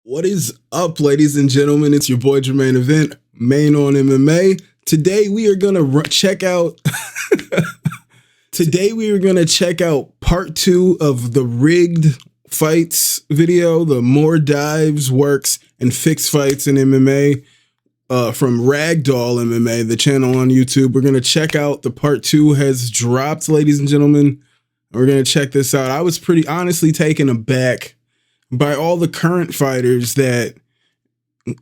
What is up, ladies and gentlemen? It's your boy Jermaine Event, Main on MMA. Today we are gonna check out. Today we are gonna check out part 2 of the rigged fights video, the more dives, works, and fixed fights in MMA from Ragdoll MMA, the channel on YouTube. We're gonna check out the part 2 has dropped, ladies and gentlemen. We're gonna check this out. I was pretty honestly taken aback by all the current fighters that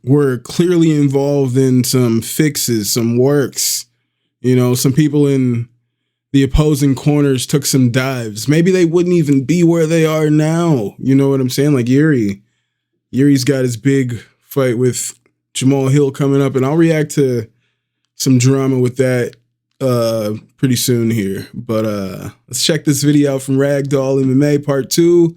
were clearly involved in some fixes, some works. You know, some people in the opposing corners took some dives. Maybe they wouldn't even be where they are now. You know what I'm saying? Like Yuri. Yuri's got his big fight with Jamal Hill coming up, and I'll react to some drama with that pretty soon here. But let's check this video out from Ragdoll MMA part 2.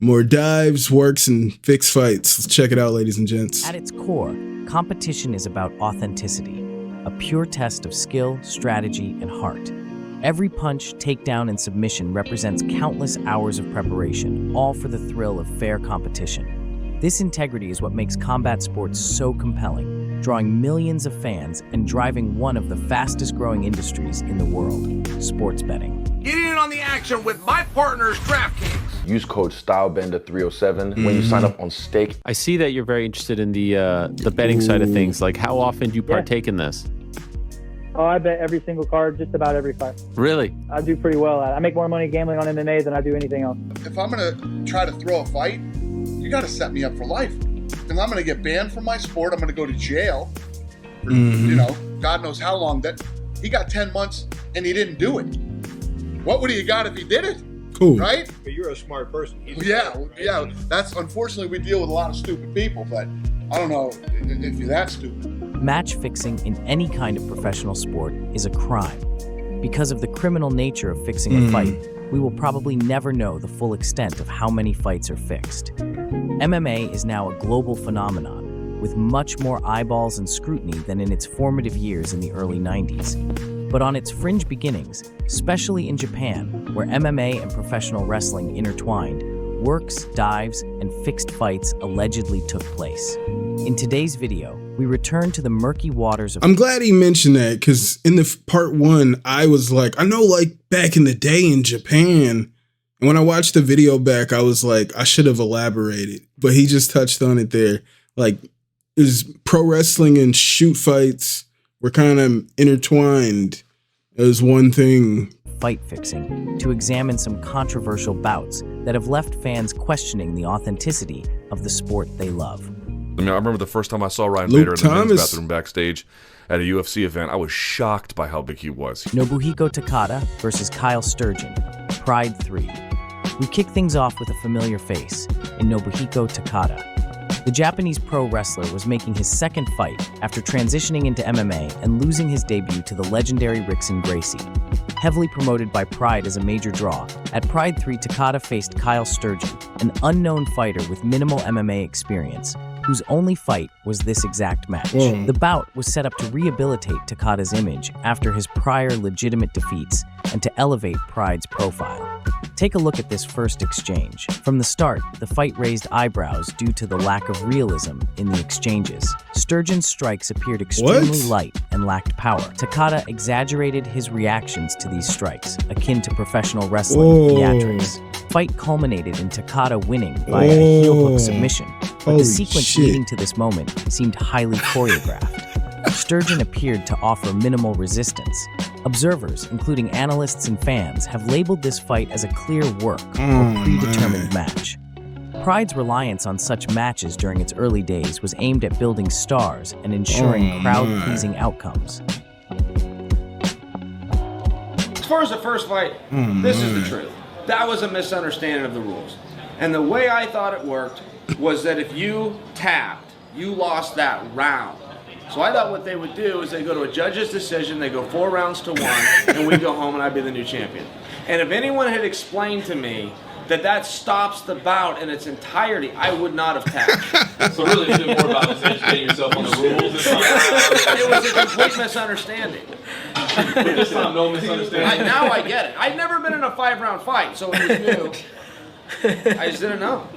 More dives, works, and fixed fights. Let's check it out, ladies and gents. At its core, competition is about authenticity, a pure test of skill, strategy, and heart. Every punch, takedown, and submission represents countless hours of preparation, all for the thrill of fair competition. This integrity is what makes combat sports so compelling, drawing millions of fans and driving one of the fastest-growing industries in the world, sports betting. Get in on the action with my partners, DraftKings. Use code StyleBender307 when you sign up on Stake. I see that you're very interested in the betting side of things. Like, how often do you partake in this? Oh, I bet every single card, just about every fight. Really? I do pretty well at it. I make more money gambling on MMA than I do anything else. If I'm going to try to throw a fight, you got to set me up for life. And I'm going to get banned from my sport. I'm going to go to jail for, you know, God knows how long. That he got 10 months and he didn't do it. What would he have got if he did it? Cool. Right? But you're a smart person. Yeah. That's unfortunately we deal with a lot of stupid people, but I don't know if you're that stupid. Match fixing in any kind of professional sport is a crime. Because of the criminal nature of fixing a fight, we will probably never know the full extent of how many fights are fixed. MMA is now a global phenomenon, with much more eyeballs and scrutiny than in its formative years in the early 90s. But on its fringe beginnings, especially in Japan, where MMA and professional wrestling intertwined, works, dives, and fixed fights allegedly took place. In today's video, we return to the murky waters of— I'm glad he mentioned that, because in the part 1, I was like, I know, like, back in the day in Japan, and when I watched the video back, I was like, I should have elaborated, but he just touched on it there. Like, is pro wrestling and shoot fights were kind of intertwined as one thing. Fight fixing to examine some controversial bouts that have left fans questioning the authenticity of the sport they love. I mean, I remember the first time I saw Ryan Luke Bader in the men's Thomas. bathroom backstage at a UFC event. I was shocked by how big he was. Nobuhiko Takada versus Kyle Sturgeon, Pride 3. We kick things off with a familiar face in Nobuhiko Takada. The Japanese pro wrestler was making his second fight after transitioning into MMA and losing his debut to the legendary Rickson Gracie. Heavily promoted by Pride as a major draw, at Pride 3, Takada faced Kyle Sturgeon, an unknown fighter with minimal MMA experience, whose only fight was this exact match. The bout was set up to rehabilitate Takada's image after his prior legitimate defeats and to elevate Pride's profile. Take a look at this first exchange. From the start, the fight raised eyebrows due to the lack of realism in the exchanges. Sturgeon's strikes appeared extremely light and lacked power. Takada exaggerated his reactions to these strikes, akin to professional wrestling theatrics. Fight culminated in Takada winning via a heel hook submission, but the sequence leading to this moment seemed highly choreographed. Sturgeon appeared to offer minimal resistance. Observers, including analysts and fans, have labeled this fight as a clear work or predetermined match. Pride's reliance on such matches during its early days was aimed at building stars and ensuring crowd-pleasing outcomes. As far as the first fight, this is the truth. That was a misunderstanding of the rules. And the way I thought it worked was that if you tapped, you lost that round. So I thought what they would do is they go to a judge's decision, they go 4 rounds to 1, and we go home and I'd be the new champion. And if anyone had explained to me that that stops the bout in its entirety, I would not have tapped. So really, it's more about just educating yourself on the rules. It was a complete misunderstanding. But this time, no misunderstanding. Now I get it. I'd never been in a 5-round fight, so it was new. I just didn't know.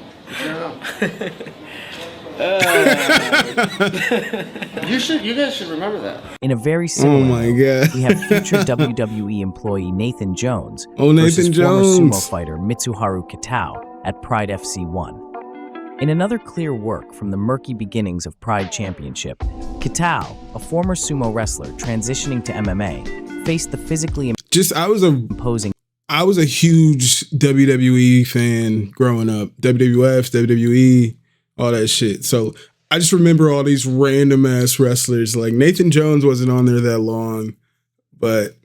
You guys should remember that. In a very similar Oh my note, God. we have future WWE employee Nathan Jones Oh, versus Nathan former sumo Jones. fighter Mitsuharu Kitao at Pride FC 1. In another clear work from the murky beginnings of Pride Championship, Kitao, a former sumo wrestler transitioning to MMA, faced the physically imposing. I was a huge WWE fan growing up. WWF, WWE, all that shit. So I just remember all these random ass wrestlers. Like Nathan Jones wasn't on there that long, but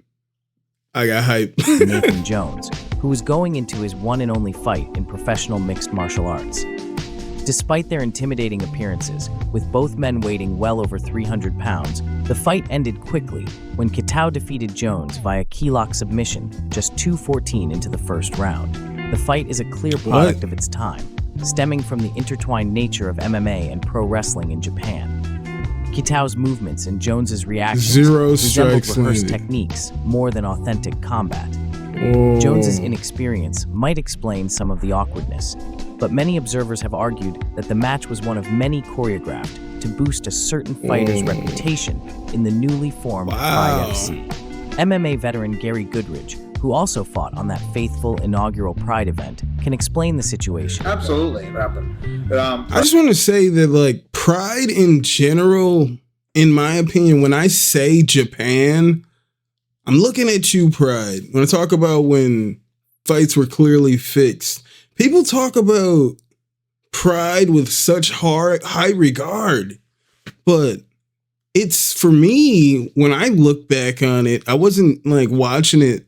I got hyped. Nathan Jones, who was going into his one and only fight in professional mixed martial arts. Despite their intimidating appearances, with both men weighing well over 300 pounds, the fight ended quickly when Kitao defeated Jones via keylock submission just 2:14 into the first round. The fight is a clear product of its time, stemming from the intertwined nature of MMA and pro wrestling in Japan. Kitao's movements and Jones's reactions resembled strikes rehearsed landed. techniques more than authentic combat. Oh. Jones's inexperience might explain some of the awkwardness, but many observers have argued that the match was one of many choreographed to boost a certain fighter's reputation in the newly formed Pride FC. MMA veteran Gary Goodridge, who also fought on that faithful inaugural Pride event, can explain the situation. Absolutely, it happened. I just want to say that, like, Pride in general, in my opinion, when I say Japan, I'm looking at you, Pride. When I talk about when fights were clearly fixed, people talk about Pride with such high regard, but it's, for me, when I look back on it, I wasn't like watching it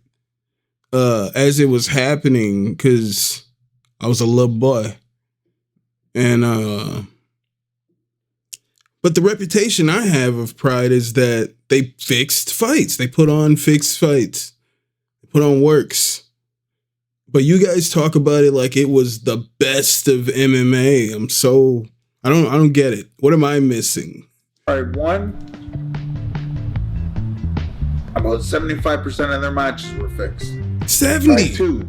as it was happening because I was a little boy. And but the reputation I have of Pride is that they fixed fights. They put on fixed fights. They put on works. But you guys talk about it like it was the best of MMA. I don't get it. What am I missing? Pride 1, about 75% of their matches were fixed. 70. Pride 2,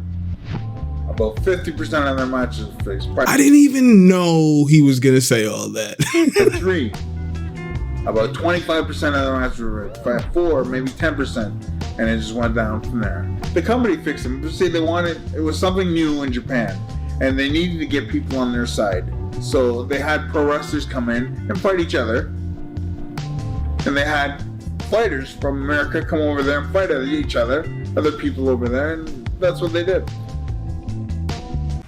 about 50% of their matches were fixed. Pride I didn't even know he was going to say all that. Pride 3, about 25% of their matches were fixed. Pride 4, maybe 10%, and it just went down from there. The company fixed them. Just say they wanted, it was something new in Japan, and they needed to get people on their side. So they had pro wrestlers come in and fight each other, and they had fighters from America come over there and fight each other, other people over there, and that's what they did.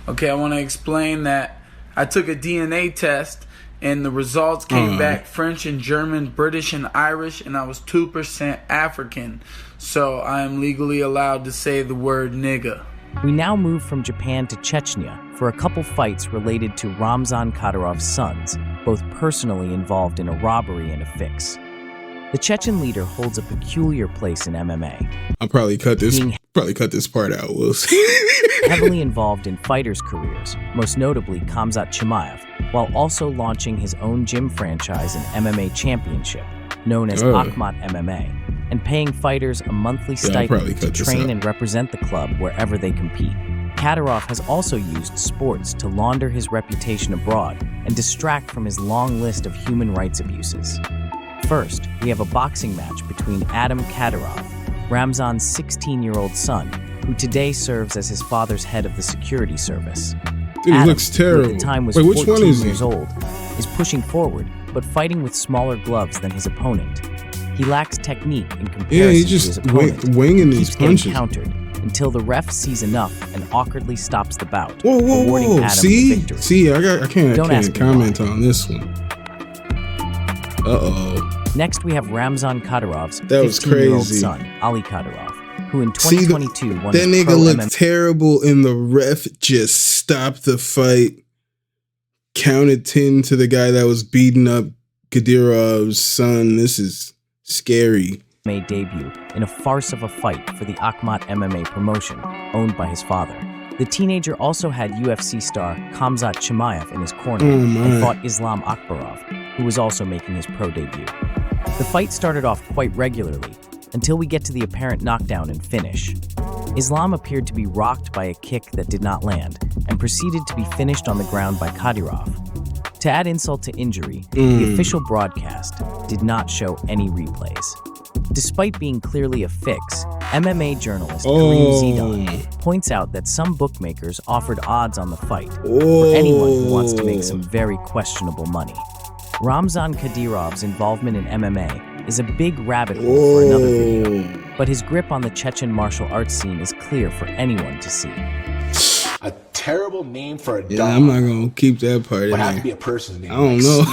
Okay, I want to explain that I took a DNA test and the results came back French and German, British and Irish, and I was 2% African. So I am legally allowed to say the word nigga. We now move from Japan to Chechnya for a couple fights related to Ramzan Kadyrov's sons, both personally involved in a robbery and a fix. The Chechen leader holds a peculiar place in MMA. I'll probably cut this part out, we'll see. Heavily involved in fighters' careers, most notably Khamzat Chimaev, while also launching his own gym franchise and MMA championship, known as Akhmat MMA, and paying fighters a monthly stipend to train and represent the club wherever they compete. Kadyrov has also used sports to launder his reputation abroad and distract from his long list of human rights abuses. First, we have a boxing match between Adam Kadyrov, Ramzan's 16-year-old son, who today serves as his father's head of the security service. Dude, Adam, he looks terrible. who at the time was Wait, which 14 one is years he? old, is pushing forward, but fighting with smaller gloves than his opponent. He lacks technique in comparison he's to his just opponent. winging He these keeps getting punches. countered until the ref sees enough and awkwardly stops the bout, Whoa, awarding Adam the see? victory. See, I can't Don't ask me comment on this one. Uh-oh. Next, we have Ramzan Kadyrov's That was 15-year-old crazy. son, Ali Kadyrov, who in See, 2022 won that his nigga pro looked MMA. terrible, and the ref just stopped the fight, counted 10 to the guy that was beating up Kadyrov's son. This is scary. Debut in a farce of a fight for the Akhmat MMA promotion, owned by his father. The teenager also had UFC star Khamzat Chimaev in his corner and fought Islam Akbarov, who was also making his pro debut. The fight started off quite regularly, until we get to the apparent knockdown and finish. Islam appeared to be rocked by a kick that did not land, and proceeded to be finished on the ground by Kadyrov. To add insult to injury, the official broadcast did not show any replays. Despite being clearly a fix, MMA journalist Kareem Zidane points out that some bookmakers offered odds on the fight for anyone who wants to make some very questionable money. Ramzan Kadyrov's involvement in MMA is a big rabbit hole for another video, but his grip on the Chechen martial arts scene is clear for anyone to see. A terrible name for a dog. Yeah, I'm not gonna keep that part in Would there. have to be a person's name. I don't know.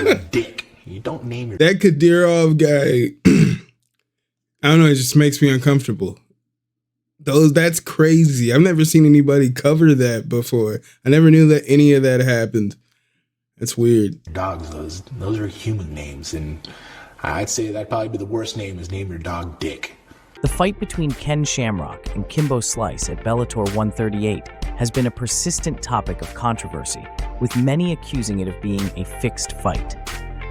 Like a dick. You don't name your That Kadyrov guy, I don't know, it just makes me uncomfortable. That's crazy. I've never seen anybody cover that before. I never knew that any of that happened. That's weird. dogs. Those are human names, and I'd say that'd probably be the worst name is name your dog Dick. The fight between Ken Shamrock and Kimbo Slice at Bellator 138 has been a persistent topic of controversy, with many accusing it of being a fixed fight.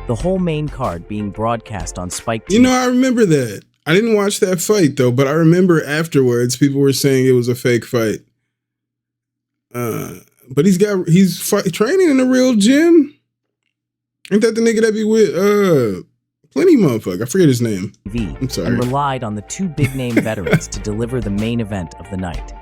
The whole main card being broadcast on Spike TV. You know, I remember that. I didn't watch that fight, though, but I remember afterwards people were saying it was a fake fight. But he's training in a real gym. Ain't that the nigga that be with Plenty motherfucker? I forget his name. I'm sorry. And relied on the two big-name veterans to deliver the main event of the night.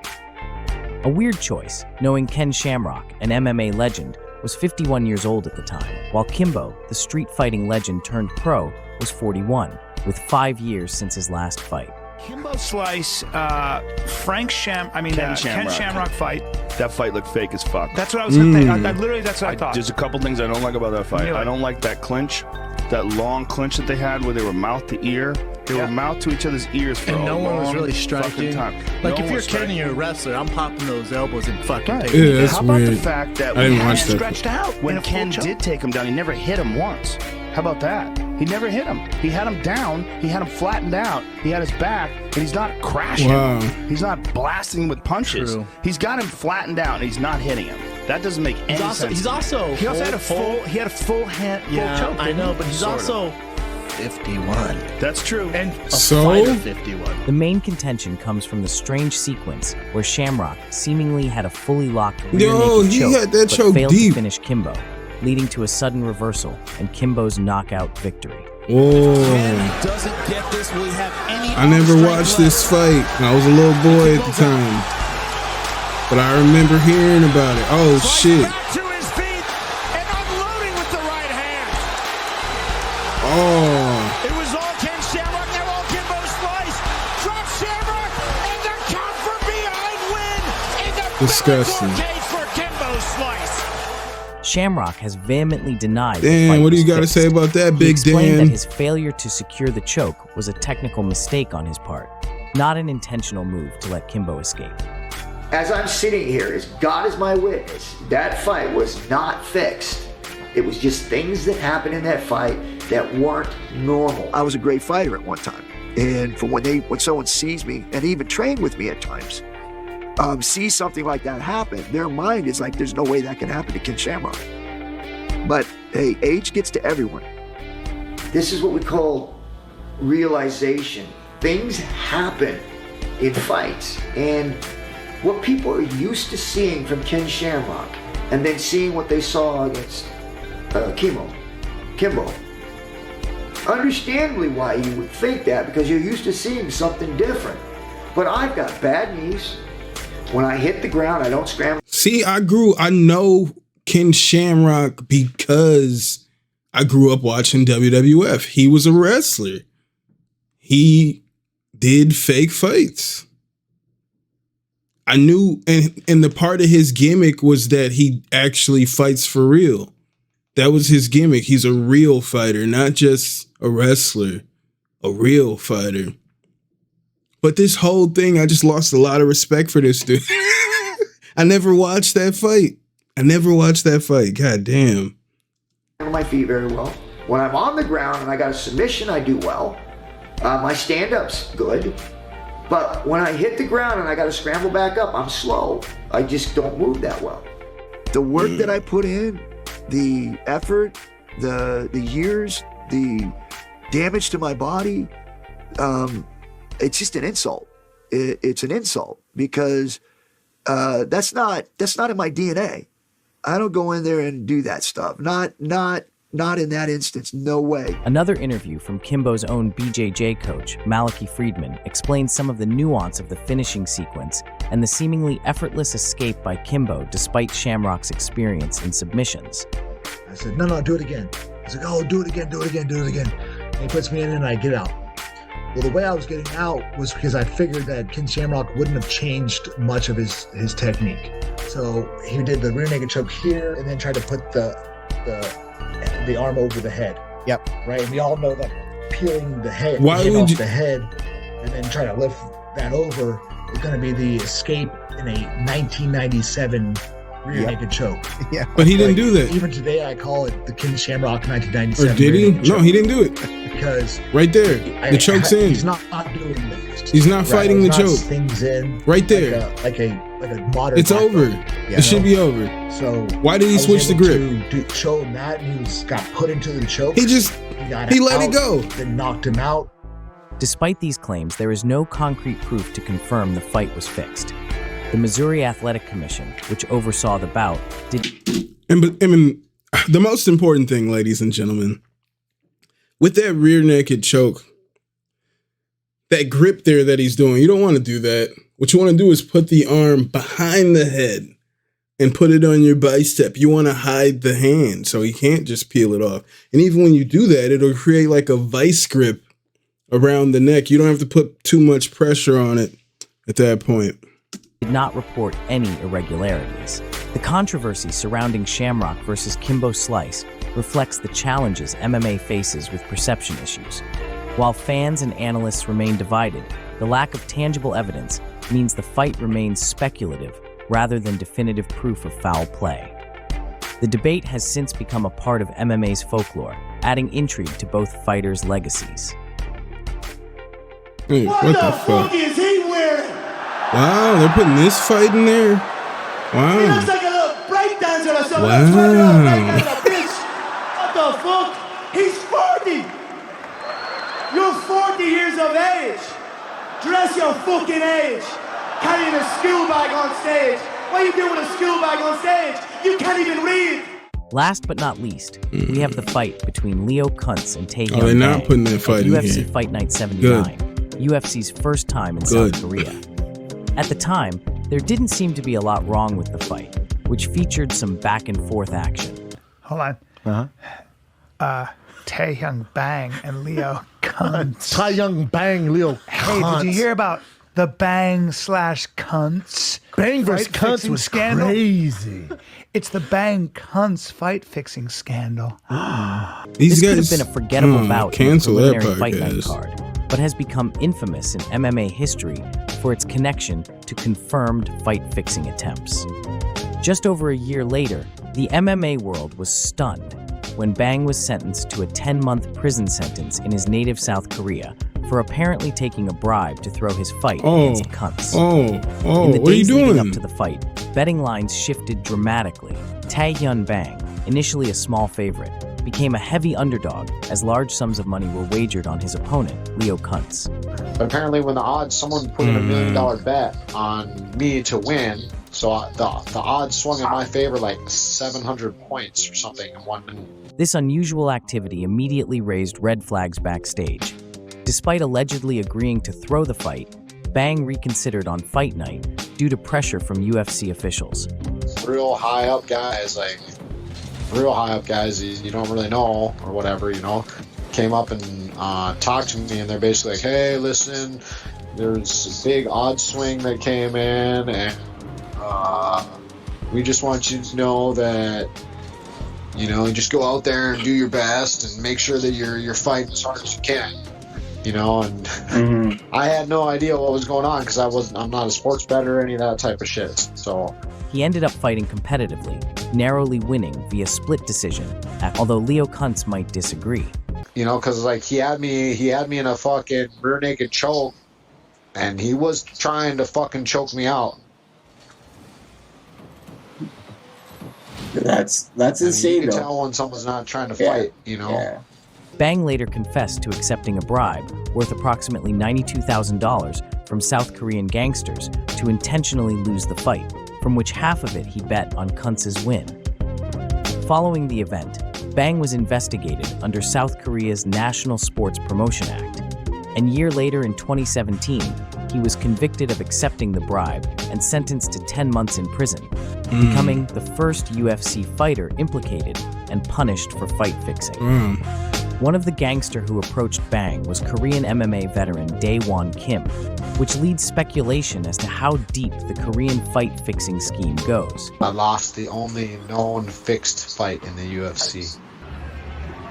A weird choice, knowing Ken Shamrock, an MMA legend, was 51 years old at the time, while Kimbo, the street fighting legend turned pro, was 41, with 5 years since his last fight. Kimbo Slice, Ken Shamrock fight. That fight looked fake as fuck. That's what I was thinking. Literally, that's what I thought. There's a couple things I don't like about that fight. Really? I don't like that clinch, that long clinch that they had where they were mouth to ear. They were mouth to each other's ears for and no one was really fucking striking. time. Like No if one you're a was kid and striking. you're a wrestler, I'm popping those elbows and fucking Right. taking Yeah, that's How about weird. the fact that I didn't when watch Ken that. Stretched out. When in a full Ken choke. did take him down, he never hit him once. How about that? He never hit him. He had him down. He had him flattened out. He had his back, and he's not crashing. Wow. He's not blasting him with punches. True. He's got him flattened out, and he's not hitting him. That doesn't make any sense. He's also He also had a full hand, yeah, full choke. I know, but he's Sort also 51 That's true. and a So? fighter 51. The main contention comes from the strange sequence where Shamrock seemingly had a fully locked Yo, rear-naked he choke, had that but choke failed deep. to finish Kimbo, leading to a sudden reversal and Kimbo's knockout victory. Whoa. I never watched this fight. I was a little boy at the time. But I remember hearing about it. Oh, shit. To his feet and unloading with the right hand. Oh. It was all Ken Shamrock, now all Kimbo Slice. Drop Shamrock and the count for behind win in the Disgusting. Bellator cage for Kimbo Slice. Shamrock has vehemently denied the Damn, fight what do you was got to fixed. say about that, He Big explained Dan? that his failure to secure the choke was a technical mistake on his part, not an intentional move to let Kimbo escape. As I'm sitting here, as God is my witness, that fight was not fixed. It was just things that happened in that fight that weren't normal. I was a great fighter at one time. And for when someone sees me, and even trained with me at times, sees something like that happen, their mind is like, there's no way that can happen to Ken Shamrock. But hey, age gets to everyone. This is what we call realization. Things happen in fights. And what people are used to seeing from Ken Shamrock, and then seeing what they saw against Kimbo. Understandably why you would think that, because you're used to seeing something different. But I've got bad knees. When I hit the ground, I don't scramble. See, I know Ken Shamrock because I grew up watching WWF. He was a wrestler. He did fake fights. I knew, and the part of his gimmick was that he actually fights for real. That was his gimmick. He's a real fighter, not just a wrestler, a real fighter. But this whole thing, I just lost a lot of respect for this dude. I never watched that fight. God damn. On my feet very well. When I'm on the ground and I got a submission, I do well. My stand-up's good. But when I hit the ground and I got to scramble back up, I'm slow. I just don't move that well. The work that I put in, the effort, the years, the damage to my body, it's just an insult. It's an insult because that's not in my DNA. I don't go in there and do that stuff. Not in that instance. No way. Another interview from Kimbo's own BJJ coach, Malachi Friedman, explains some of the nuance of the finishing sequence and the seemingly effortless escape by Kimbo despite Shamrock's experience in submissions. I said, no, do it again. He's like, oh, do it again. And he puts me in and I get out. Well, the way I was getting out was because I figured that Ken Shamrock wouldn't have changed much of his technique. So he did the rear naked choke here and then tried to put the arm over the head. Yep. Right? And we all know that peeling the head, off the head, and then try to lift that over is going to be the escape in a 1997 rear naked choke. Yeah. But he didn't do that. Even today, I call it the Ken Shamrock 1997. Or did he? No, he didn't do it. Because right there, the choke's in. He's not doing this. He's not fighting the choke. Things in. Right there. Like a modern. It's over. It should be over. So why did he switch the grip? To show him that, and he got put into the choke. He let it go. Then knocked him out. Despite these claims, there is no concrete proof to confirm the fight was fixed. The Missouri Athletic Commission, which oversaw the bout, did. And I mean, the most important thing, ladies and gentlemen, with that rear naked choke, that grip there that he's doing, you don't want to do that. What you want to do is put the arm behind the head and put it on your bicep. You want to hide the hand so he can't just peel it off. And even when you do that, it'll create like a vice grip around the neck. You don't have to put too much pressure on it at that point. Did not report any irregularities. The controversy surrounding Shamrock versus Kimbo Slice reflects the challenges MMA faces with perception issues. While fans and analysts remain divided, the lack of tangible evidence means the fight remains speculative rather than definitive proof of foul play. The debate has since become a part of MMA's folklore, adding intrigue to both fighters' legacies. Hey, what the fuck is he wearing? Wow, they're putting this fight in there? Wow. He looks like a little breakdancer or something. Wow. What the fuck? He's 40. You're 40 years of age. Dress your fucking age. Carrying a school bag on stage. What are you doing with a school bag on stage? You can't even read. Last but not least, we have the fight between Leo Kuntz and Tae Hyun Bang. They're not putting that fight in UFC here. Fight Night 79, UFC's first time in South Korea. At the time, there didn't seem to be a lot wrong with the fight, which featured some back and forth action. Hold on. Tae Hyun Bang and Leo Kuntz. Tae Hyun Bang, Leo Kuntz. Hey, did you hear about the Bang/Kuntz? Bang versus Kuntz was scandal? crazy. It's the Bang Kuntz fight fixing scandal. This could have been a forgettable bout in the cancel that preliminary fight night podcast. card, but has become infamous in MMA history for its connection to confirmed fight-fixing attempts. Just over a year later, the MMA world was stunned when Bang was sentenced to a 10-month prison sentence in his native South Korea for apparently taking a bribe to throw his fight against Kuntz. In the what are you days leading doing? up to the fight, betting lines shifted dramatically. Tae Hyun Bang, initially a small favorite, became a heavy underdog as large sums of money were wagered on his opponent, Leo Kuntz. Apparently, when the odds, someone put in $1 million bet on me to win, so the odds swung in my favor like 700 points or something in 1 minute. This unusual activity immediately raised red flags backstage. Despite allegedly agreeing to throw the fight, Bang reconsidered on fight night due to pressure from UFC officials. Real high up guys you don't really know or whatever, came up and talked to me, and they're basically like, hey, listen, there's a big odds swing that came in, and we just want you to know that, you just go out there and do your best and make sure that you're fighting as hard as you can. And I had no idea what was going on because I'm not a sports bettor or any of that type of shit. So he ended up fighting competitively, narrowly winning via split decision, although Leo Kuntz might disagree. Because he had me in a fucking rear naked choke, and he was trying to fucking choke me out. That's insane. You can tell when someone's not trying to fight. Yeah. Bang later confessed to accepting a bribe worth approximately $92,000 from South Korean gangsters to intentionally lose the fight, from which half of it he bet on Kuntz's win. Following the event, Bang was investigated under South Korea's National Sports Promotion Act. And a year later in 2017, he was convicted of accepting the bribe and sentenced to 10 months in prison, becoming the first UFC fighter implicated and punished for fight fixing. One of the gangsters who approached Bang was Korean MMA veteran Tae Hyun Kim, which leads speculation as to how deep the Korean fight fixing scheme goes. I lost the only known fixed fight in the UFC.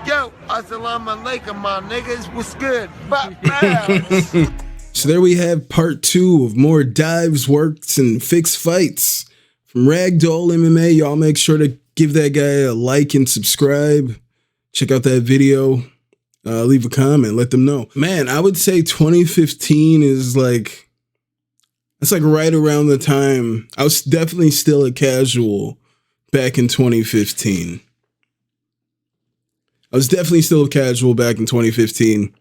Yo, assalamu alaikum, my niggas. What's good? So there we have part 2 of more dives, works, and fixed fights from Ragdoll MMA. Y'all make sure to give that guy a like and subscribe. Check out that video. Leave a comment. Let them know. Man, I would say 2015 is like, it's like right around the time. I was definitely still a casual back in 2015. I was definitely still a casual back in 2015.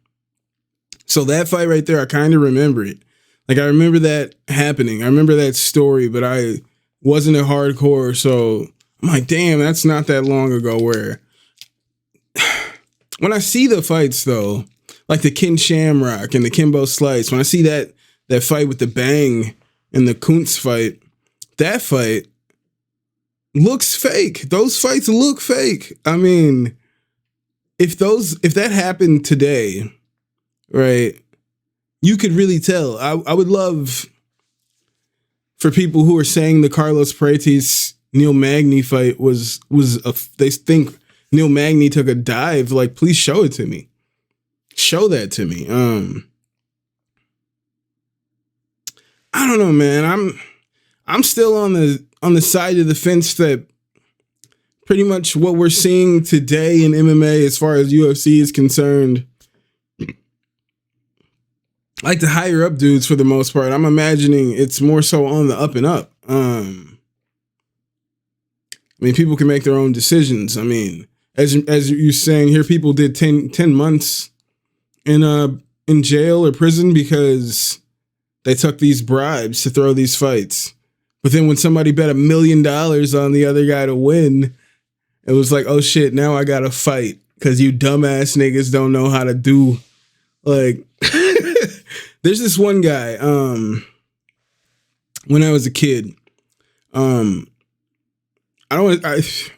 So that fight right there, I kind of remember it. Like, I remember that happening. I remember that story, but I wasn't a hardcore. So I'm like, damn, that's not that long ago. Where when I see the fights, though, like the Ken Shamrock and the Kimbo Slice, when I see that fight with the Bang and the Kuntz fight, that fight looks fake. Those fights look fake. I mean, if that happened today, right, you could really tell. I would love for people who are saying the Carlos Prates Neil Magny fight was they think Neil Magny took a dive, like, please show it to me. Show that to me. I don't know, man. I'm still on the side of the fence that pretty much what we're seeing today in MMA as far as UFC is concerned, like the higher up dudes for the most part, I'm imagining it's more so on the up and up. I mean, people can make their own decisions. I mean, as you're saying here, people did 10 months in jail or prison because they took these bribes to throw these fights. But then when somebody bet $1 million on the other guy to win, it was like, oh shit, now I gotta fight because you dumbass niggas don't know how to do, like, there's this one guy, when I was a kid,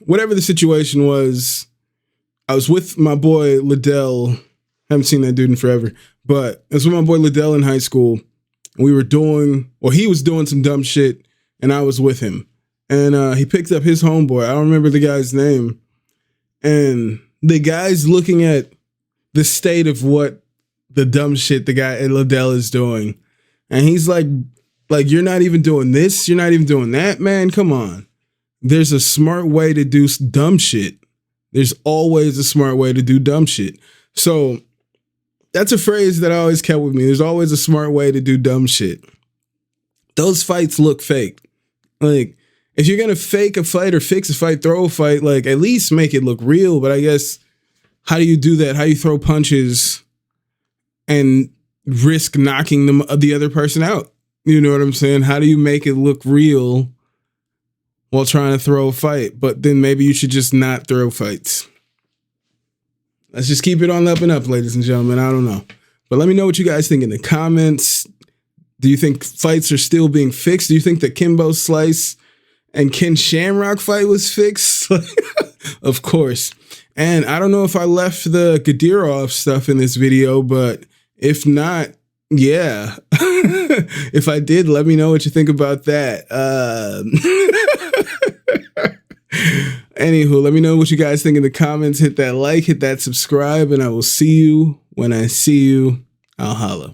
whatever the situation was, I was with my boy Liddell. Haven't seen that dude in forever, but I was with my boy Liddell in high school. We were he was doing some dumb shit, and I was with him. And he picked up his homeboy. I don't remember the guy's name. And the guy's looking at the state of what the dumb shit the guy at Liddell is doing. And he's like, you're not even doing this. You're not even doing that, man. Come on. There's a smart way to do dumb shit. There's always a smart way to do dumb shit. So that's a phrase that I always kept with me. There's always a smart way to do dumb shit. Those fights look fake. Like, if you're going to fake a fight or fix a fight, throw a fight, like, at least make it look real. But I guess, how do you do that? How do you throw punches and risk knocking the other person out? You know what I'm saying? How do you make it look real while trying to throw a fight? But then maybe you should just not throw fights. Let's just keep it on the up and up, ladies and gentlemen. I don't know. But let me know what you guys think in the comments. Do you think fights are still being fixed? Do you think the Kimbo Slice and Ken Shamrock fight was fixed? Of course. And I don't know if I left the Gadirov stuff in this video, but if not, yeah. If I did, let me know what you think about that. Anywho, let me know what you guys think in the comments. Hit that like, hit that subscribe, and I will see you when I see you. I'll holla.